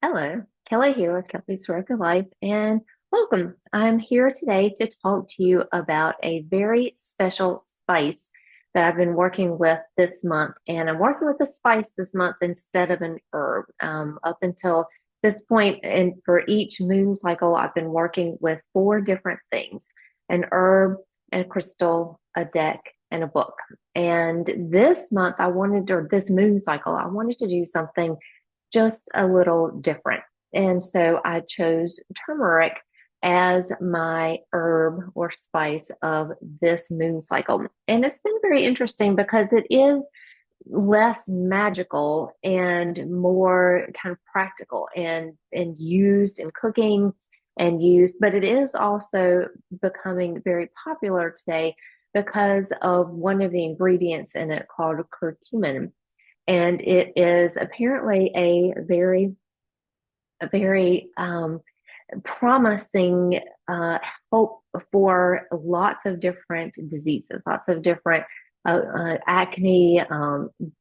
Hello, Kelly here with Kelly's Soroka Life, and welcome. I'm here today to talk to you about a very special spice that I've been working with this month. And I'm working with a spice this month instead of an herb. Up until this point, and for each moon cycle, I've been working with four different things: an herb, a crystal, a deck, and a book. And this month, or this moon cycle, I wanted to do something just a little different. And so I chose turmeric as my herb or spice of this moon cycle. And it's been very interesting because it is less magical and more kind of practical and used in cooking and used, but it is also becoming very popular today because of one of the ingredients in it called curcumin. And it is apparently a very promising hope for lots of different diseases, lots of different acne,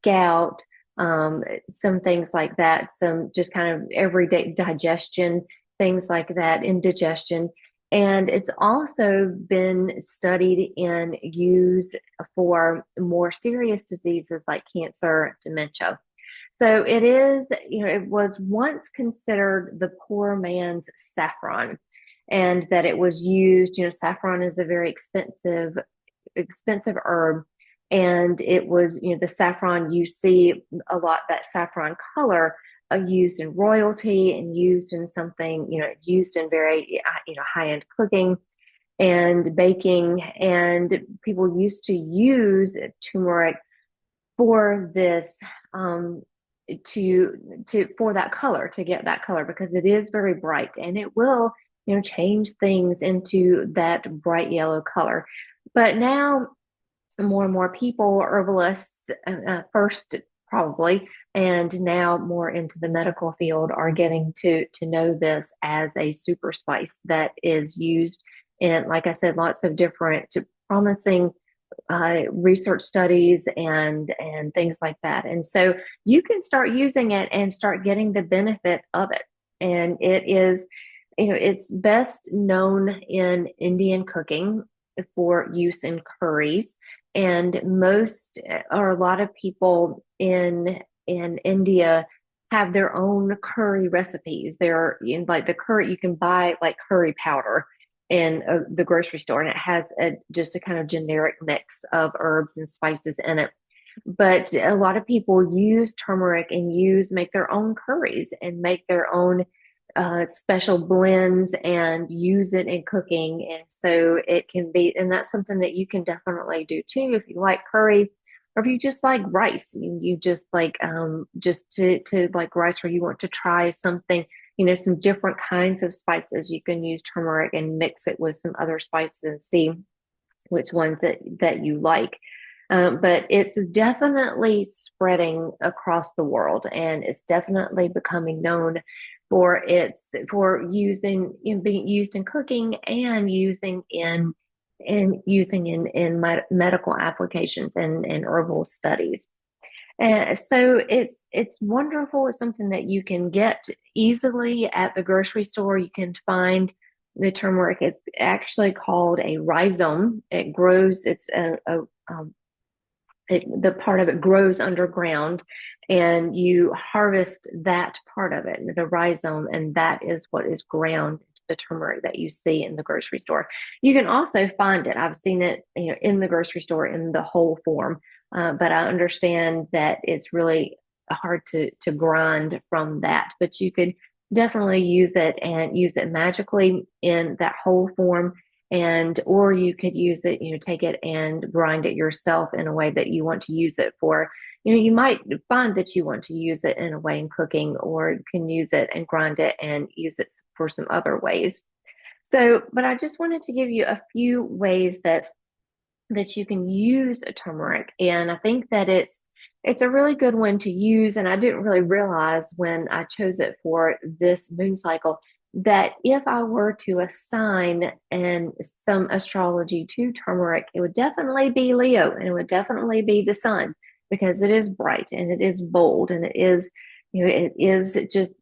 gout, some things like that, some just kind of everyday digestion, things like that, indigestion. And it's also been studied and used for more serious diseases like cancer, dementia. So it is, it was once considered the poor man's saffron, and that it was used, saffron is a very expensive herb. And it was, the saffron you see a lot, that saffron color used in royalty and used in something, used in very, high-end cooking and baking. And people used to use turmeric for this to for that color, to get that color, because it is very bright and it will change things into that bright yellow color. But now more and more people, herbalists first probably, and now more into the medical field, are getting to know this as a super spice that is used in, like I said, lots of different promising research studies and things like that. And so you can start using it and start getting the benefit of it. And it is, it's best known in Indian cooking for use in curries. And most or a lot of people in India have their own curry recipes. They're like the curry, you can buy like curry powder in the grocery store, and it has just a kind of generic mix of herbs and spices in it. But a lot of people use turmeric and make their own curries and make their own special blends and use it in cooking. And so it can be, and that's something that you can definitely do too if you like curry, or if you just like rice. You just like just to like rice, or you want to try something, some different kinds of spices. You can use turmeric and mix it with some other spices and see which ones that you like. But it's definitely spreading across the world, and it's definitely becoming known for using being used in cooking and using in medical applications and herbal studies. And so it's wonderful. It's something that you can get easily at the grocery store. You can find the turmeric. It's actually called a rhizome. It grows. It's the part of it grows underground, and you harvest that part of it, the rhizome, and that is what is ground into the turmeric that you see in the grocery store. You can also find it. I've seen it, in the grocery store in the whole form, but I understand that it's really hard to grind from that. But you could definitely use it and use it magically in that whole form, and or you could use it, take it and grind it yourself in a way that you want to use it for. You might find that you want to use it in a way in cooking, or you can use it and grind it and use it for some other ways. So, but I just wanted to give you a few ways that you can use a turmeric. And I think that it's a really good one to use. And I didn't really realize when I chose it for this moon cycle that if I were to assign and some astrology to turmeric, it would definitely be Leo, and it would definitely be the sun, because it is bright and it is bold, and it is, it is just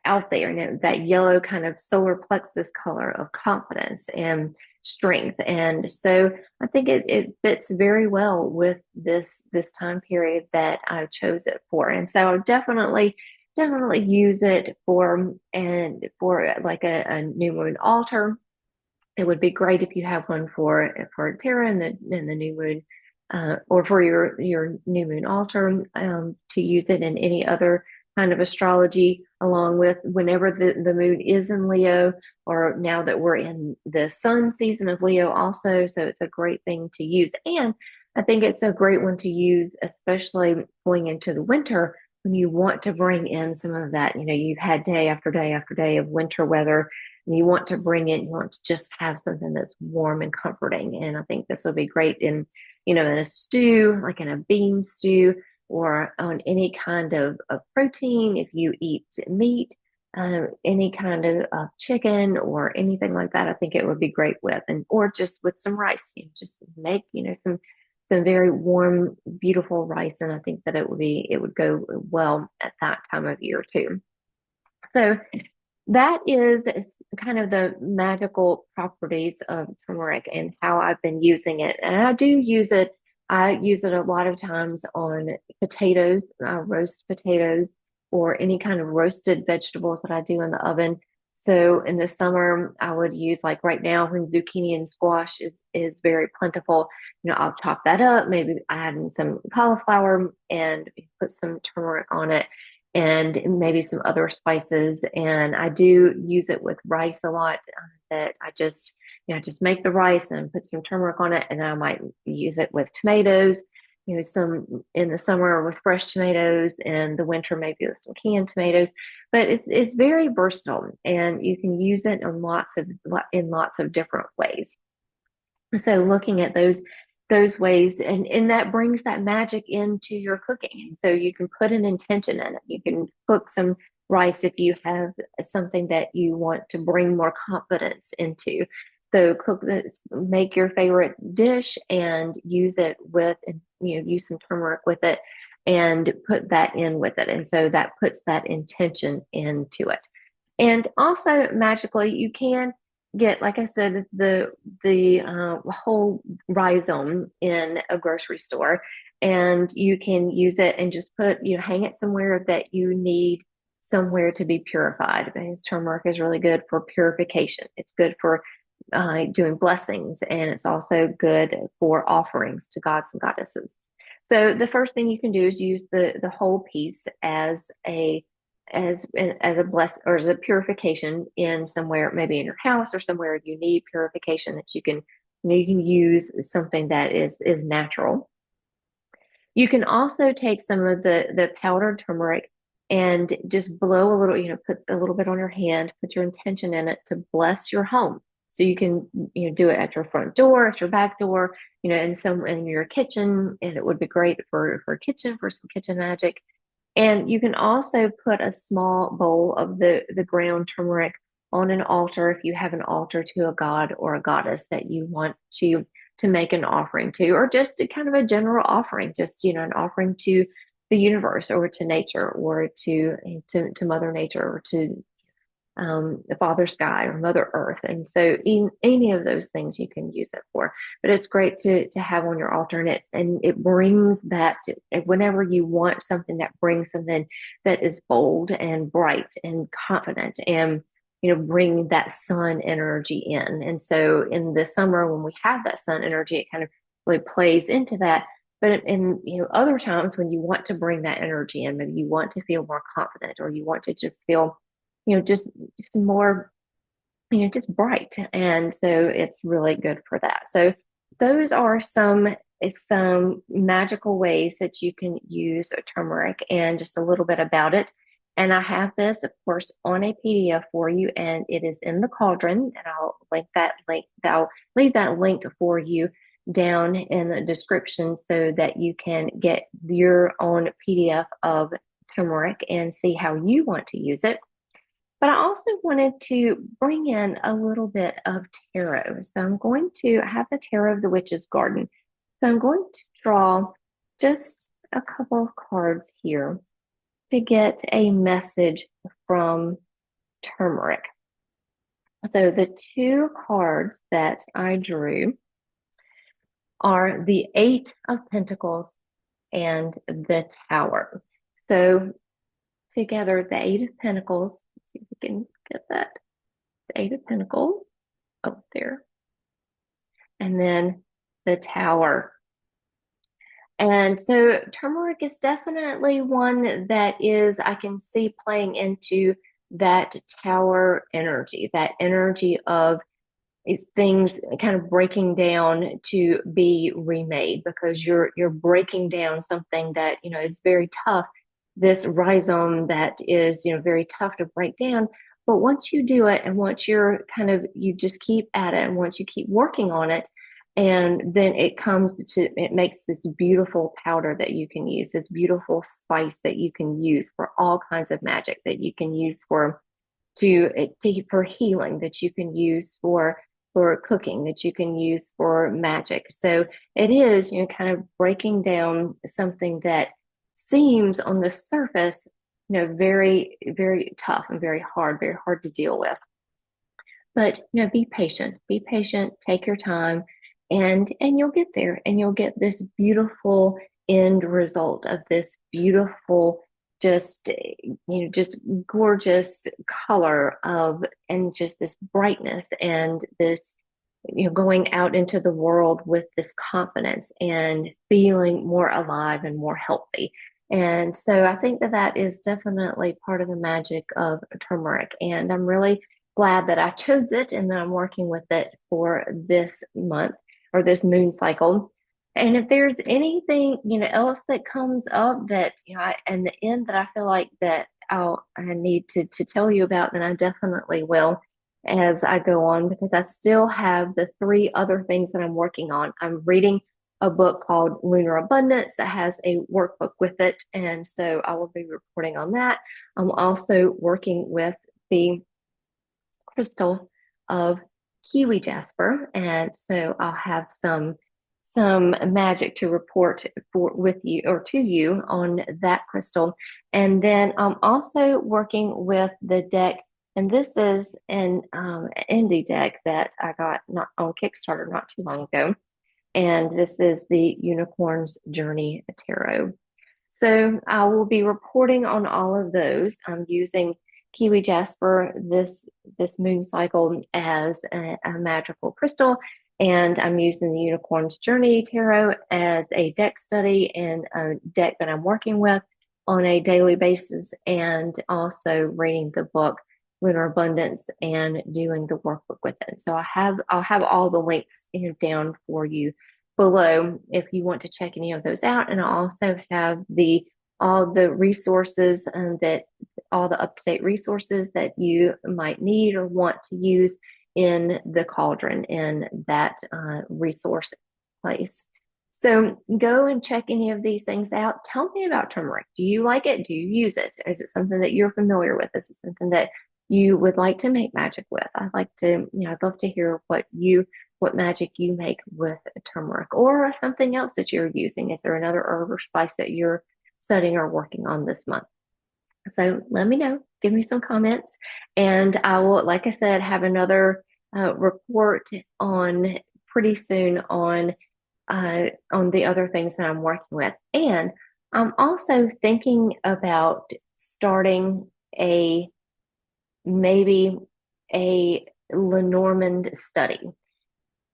out there, that yellow kind of solar plexus color of confidence and strength. And so I think it fits very well with this time period that I chose it for. And so I definitely use it for like a new moon altar. It would be great if you have one for Terra and the new moon, or for your new moon altar, to use it in any other kind of astrology, along with whenever the moon is in Leo, or now that we're in the sun season of Leo also. So it's a great thing to use. And I think it's a great one to use, especially going into the winter when you want to bring in some of that. You've had day after day after day of winter weather, and you want to bring it, you want to just have something that's warm and comforting. And I think this will be great in a stew, like in a bean stew, or on any kind of protein. If you eat meat, any kind of chicken or anything like that, I think it would be great with, or just with some rice. Just make, some very warm, beautiful rice. And I think that it would go well at that time of year too. So that is kind of the magical properties of turmeric and how I've been using it. And I do use it. I use it a lot of times on potatoes, roast potatoes, or any kind of roasted vegetables that I do in the oven. So in the summer, I would use, like right now when zucchini and squash is very plentiful, I'll chop that up, maybe add in some cauliflower and put some turmeric on it, and maybe some other spices. And I do use it with rice a lot, that I just make the rice and put some turmeric on it. And I might use it with tomatoes, some in the summer with fresh tomatoes, and the winter maybe with some canned tomatoes. But it's very versatile, and you can use it in lots of different ways. So looking at those ways, and that brings that magic into your cooking. So you can put an intention in it. You can cook some rice if you have something that you want to bring more confidence into. So cook this, make your favorite dish and use it with, use some turmeric with it and put that in with it. And so that puts that intention into it. And also magically, you can get, like I said, the whole rhizome in a grocery store, and you can use it and just hang it somewhere that you need somewhere to be purified. Because turmeric is really good for purification. It's good for doing blessings, and it's also good for offerings to gods and goddesses. So the first thing you can do is use the whole piece as a bless, or as a purification in somewhere, maybe in your house or somewhere you need purification, that you can use something that is natural. You can also take some of the powdered turmeric and just blow a little, put a little bit on your hand, put your intention in it to bless your home. So you can, do it at your front door, at your back door, in your kitchen, and it would be great for kitchen, for some kitchen magic. And you can also put a small bowl of the ground turmeric on an altar, if you have an altar to a god or a goddess that you want to make an offering to, or just a kind of a general offering, just an offering to the universe, or to nature, or to Mother Nature, or to the Father Sky or Mother Earth. And so any of those things you can use it for. But it's great to have on your altar, and it brings that whenever you want something, that brings something that is bold and bright and confident, and bring that sun energy in. And so in the summer, when we have that sun energy, it kind of really plays into that. But in other times when you want to bring that energy in, maybe you want to feel more confident, or you want to just feel just more, just bright. And so it's really good for that. So those are some magical ways that you can use turmeric, and just a little bit about it. And I have this, of course, on a PDF for you, and it is in the Cauldron, and I'll leave that link for you down in the description, so that you can get your own PDF of turmeric and see how you want to use it. But I also wanted to bring in a little bit of tarot. So I have the Tarot of the Witch's Garden. So I'm going to draw just a couple of cards here to get a message from turmeric. So the two cards that I drew are the Eight of Pentacles and the Tower. So together, the Eight of Pentacles, let's see if we can get that. The Eight of Pentacles, oh, there. And then the Tower. And so turmeric is definitely one that is, I can see playing into that tower energy, that energy of these things kind of breaking down to be remade, because you're breaking down something that, is very tough, this rhizome that is, very tough to break down. But once you do it, and once you just keep at it, and once you keep working on it, and then it makes this beautiful powder that you can use, this beautiful spice that you can use for all kinds of magic, that you can use for healing, that you can use for cooking, that you can use for magic. So it is, kind of breaking down something that seems on the surface, very, very tough and very hard to deal with. But, be patient, take your time, and you'll get there, and you'll get this beautiful end result of this beautiful, just just gorgeous color and just this brightness, and this going out into the world with this confidence and feeling more alive and more healthy. And so I think that is definitely part of the magic of turmeric, and I'm really glad that I chose it and that I'm working with it for this month, or this moon cycle. And if there's anything, else that comes up that, in the end, that I feel like that I need to tell you about, then I definitely will as I go on, because I still have the three other things that I'm working on. I'm reading a book called Lunar Abundance that has a workbook with it. And so I will be reporting on that. I'm also working with the crystal of Kiwi Jasper. And so I'll have some magic to report with you, or to you, on that crystal. And then I'm also working with the deck, and this is an indie deck that I got not on Kickstarter not too long ago. And this is the Unicorn's Journey Tarot. So I will be reporting on all of those. I'm using Kiwi Jasper this moon cycle as a magical crystal, and I'm using the Unicorn's Journey Tarot as a deck study, and a deck that I'm working with on a daily basis, and also reading the book Lunar Abundance and doing the workbook with it. So I'll have all the links down for you below if you want to check any of those out. And I also have all the resources, that all the up-to-date resources that you might need or want to use in the Cauldron, in that resource place. So go and check any of these things out. Tell me about turmeric. Do you like it? Do you use it? Is it something that you're familiar with? Is it something that you would like to make magic with? I'd love to hear what magic you make with turmeric, or something else that you're using. Is there another herb or spice that you're studying or working on this month? So let me know, give me some comments, and I will, like I said, have another report on pretty soon on the other things that I'm working with. And I'm also thinking about starting maybe a Lenormand study.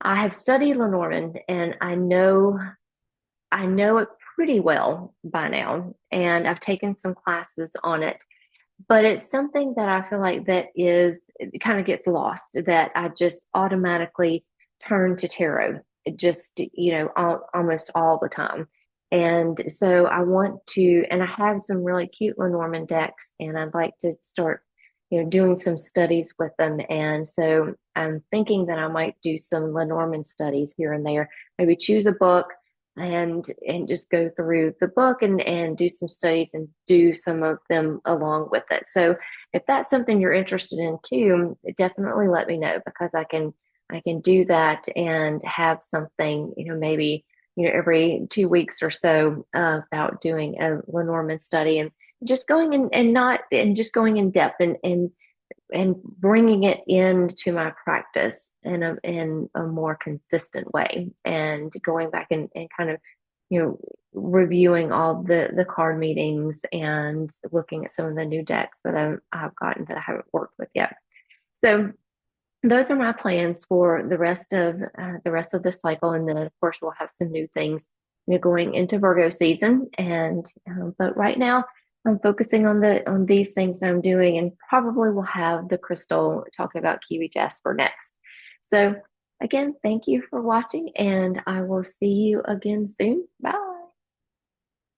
I have studied Lenormand, and I know it pretty well by now, and I've taken some classes on it. But it's something that I feel like it kind of gets lost, that I just automatically turn to tarot, just, almost all the time. And so I want to, and I have some really cute Lenormand decks, and I'd like to start, doing some studies with them. And so I'm thinking that I might do some Lenormand studies here and there, maybe choose a book and just go through the book and do some studies and do some of them along with it. So if that's something you're interested in too, definitely let me know, because I can do that and have something, maybe, every 2 weeks or so, about doing a Lenormand study, and just going in and just going in depth, and and bringing it into my practice in a more consistent way, and going back and kind of, you know, reviewing all the card meetings and looking at some of the new decks that I've gotten that I haven't worked with yet. So those are my plans for the rest of the cycle, and then of course we'll have some new things, you know, going into Virgo season. And but right now I'm focusing on these things that I'm doing, and probably will have the crystal talking about Kiwi Jasper next. So again, thank you for watching, and I will see you again soon. Bye.